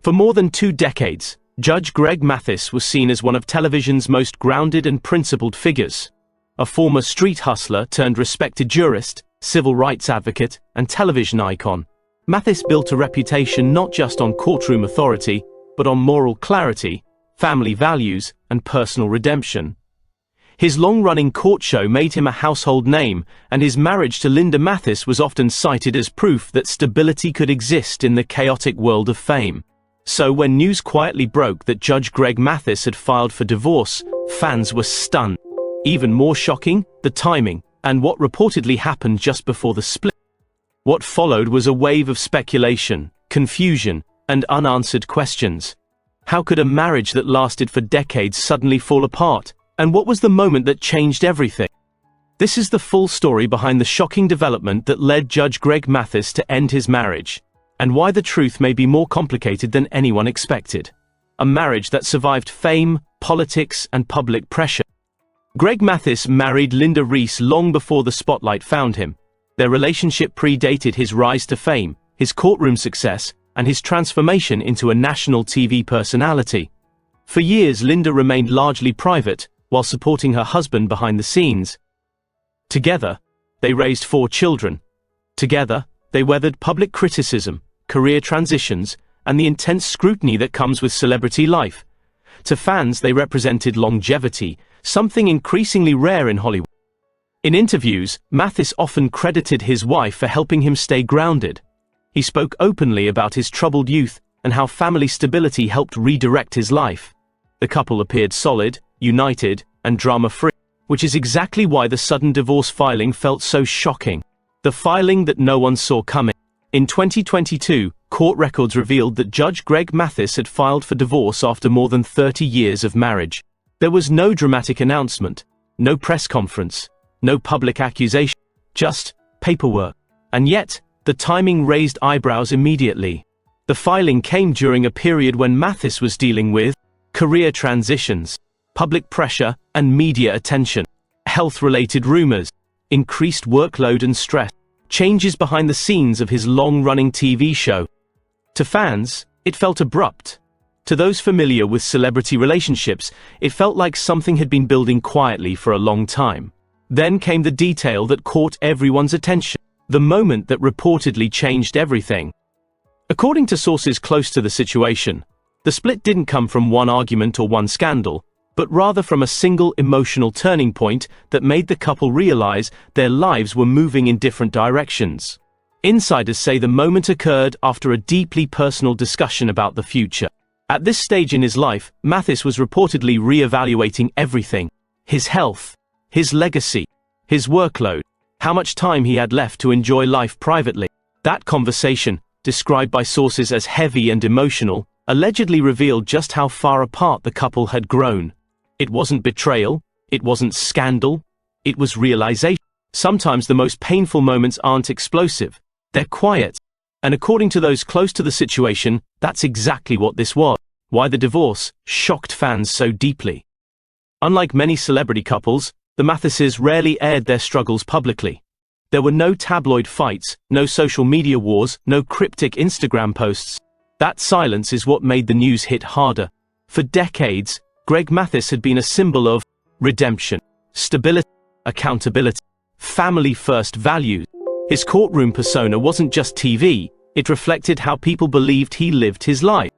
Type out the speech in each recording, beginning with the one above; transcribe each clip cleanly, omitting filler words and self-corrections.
For more than 2 decades, Judge Greg Mathis was seen as one of television's most grounded and principled figures. A former street hustler turned respected jurist, civil rights advocate, and television icon, Mathis built a reputation not just on courtroom authority, but on moral clarity, family values, and personal redemption. His long-running court show made him a household name, and his marriage to Linda Mathis was often cited as proof that stability could exist in the chaotic world of fame. So when news quietly broke that Judge Greg Mathis had filed for divorce, fans were stunned. Even more shocking, the timing, and what reportedly happened just before the split. What followed was a wave of speculation, confusion, and unanswered questions. How could a marriage that lasted for decades suddenly fall apart? And what was the moment that changed everything? This is the full story behind the shocking development that led Judge Greg Mathis to end his marriage, and why the truth may be more complicated than anyone expected. A marriage that survived fame, politics, and public pressure. Greg Mathis married Linda Reese long before the spotlight found him. Their relationship predated his rise to fame, his courtroom success, and his transformation into a national TV personality. For years, Linda remained largely private, while supporting her husband behind the scenes. Together, they raised 4 children. Together, they weathered public criticism, career transitions, and the intense scrutiny that comes with celebrity life. To fans, they represented longevity, something increasingly rare in Hollywood. In interviews, Mathis often credited his wife for helping him stay grounded. He spoke openly about his troubled youth and how family stability helped redirect his life. The couple appeared solid, united, and drama-free, which is exactly why the sudden divorce filing felt so shocking. The filing that no one saw coming. In 2022, court records revealed that Judge Greg Mathis had filed for divorce after more than 30 years of marriage. There was no dramatic announcement, no press conference, no public accusation, just paperwork. And yet, the timing raised eyebrows immediately. The filing came during a period when Mathis was dealing with career transitions, public pressure, and media attention, health-related rumors, increased workload and stress, changes behind the scenes of his long-running TV show. To fans, it felt abrupt. To those familiar with celebrity relationships, it felt like something had been building quietly for a long time. Then came the detail that caught everyone's attention, the moment that reportedly changed everything. According to sources close to the situation, the split didn't come from one argument or one scandal, but rather from a single emotional turning point that made the couple realize their lives were moving in different directions. Insiders say the moment occurred after a deeply personal discussion about the future. At this stage in his life, Mathis was reportedly re-evaluating everything: his health, his legacy, his workload, how much time he had left to enjoy life privately. That conversation, described by sources as heavy and emotional, allegedly revealed just how far apart the couple had grown. It wasn't betrayal, it wasn't scandal, it was realization. Sometimes the most painful moments aren't explosive, they're quiet. And according to those close to the situation, that's exactly what this was. Why the divorce shocked fans so deeply. Unlike many celebrity couples, the Mathises rarely aired their struggles publicly. There were no tabloid fights, no social media wars, no cryptic Instagram posts. That silence is what made the news hit harder. For decades, Greg Mathis had been a symbol of redemption, stability, accountability, family-first values. His courtroom persona wasn't just TV, it reflected how people believed he lived his life.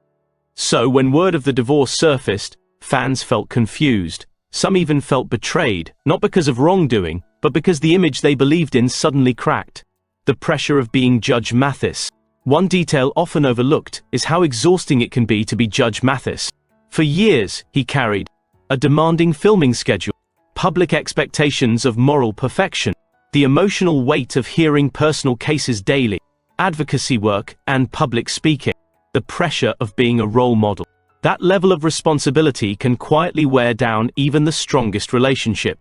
So when word of the divorce surfaced, fans felt confused. Some even felt betrayed, not because of wrongdoing, but because the image they believed in suddenly cracked. The pressure of being Judge Mathis. One detail often overlooked is how exhausting it can be to be Judge Mathis. For years, he carried a demanding filming schedule, public expectations of moral perfection, the emotional weight of hearing personal cases daily, advocacy work, and public speaking, the pressure of being a role model. That level of responsibility can quietly wear down even the strongest relationship.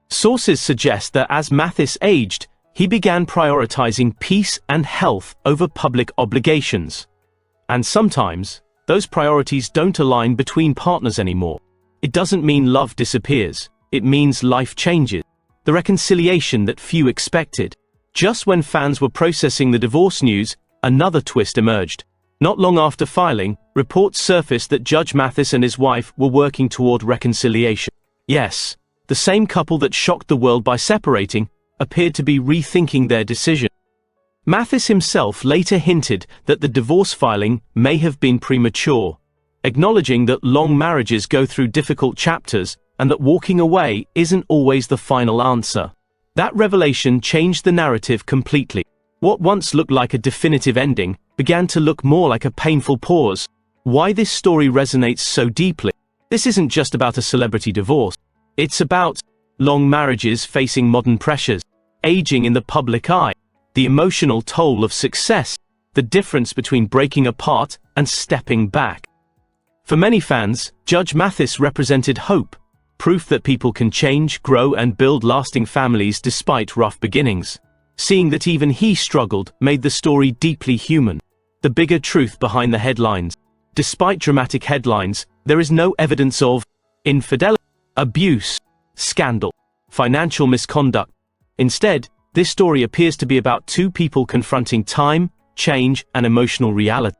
Sources suggest that as Mathis aged, he began prioritizing peace and health over public obligations. And sometimes, those priorities don't align between partners anymore. It doesn't mean love disappears, it means life changes. The reconciliation that few expected. Just when fans were processing the divorce news, another twist emerged. Not long after filing, reports surfaced that Judge Mathis and his wife were working toward reconciliation. Yes, the same couple that shocked the world by separating appeared to be rethinking their decision. Mathis himself later hinted that the divorce filing may have been premature, acknowledging that long marriages go through difficult chapters and that walking away isn't always the final answer. That revelation changed the narrative completely. What once looked like a definitive ending began to look more like a painful pause. Why this story resonates so deeply? This isn't just about a celebrity divorce. It's about long marriages facing modern pressures, aging in the public eye, the emotional toll of success, the difference between breaking apart and stepping back. For many fans, Judge Mathis represented hope, proof that people can change, grow, and build lasting families despite rough beginnings. Seeing that even he struggled made the story deeply human. The bigger truth behind the headlines. Despite dramatic headlines, there is no evidence of infidelity, abuse, scandal, financial misconduct. Instead, this story appears to be about two people confronting time, change, and emotional reality.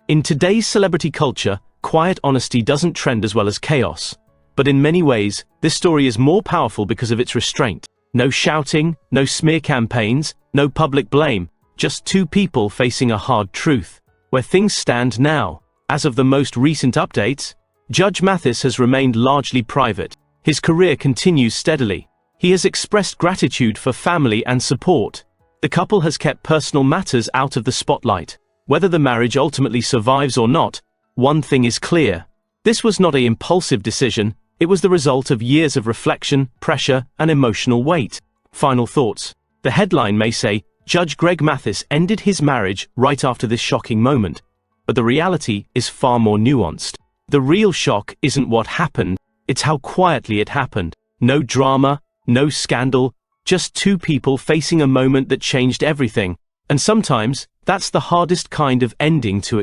In today's celebrity culture, quiet honesty doesn't trend as well as chaos. But in many ways, this story is more powerful because of its restraint. No shouting, no smear campaigns, no public blame, just two people facing a hard truth. Where things stand now, as of the most recent updates, Judge Mathis has remained largely private. His career continues steadily. He has expressed gratitude for family and support. The couple has kept personal matters out of the spotlight. Whether the marriage ultimately survives or not, one thing is clear. This was not an impulsive decision. It was the result of years of reflection, pressure, and emotional weight. Final thoughts. The headline may say, Judge Greg Mathis ended his marriage right after this shocking moment. But the reality is far more nuanced. The real shock isn't what happened, it's how quietly it happened. No drama, no scandal, just two people facing a moment that changed everything. And sometimes, that's the hardest kind of ending to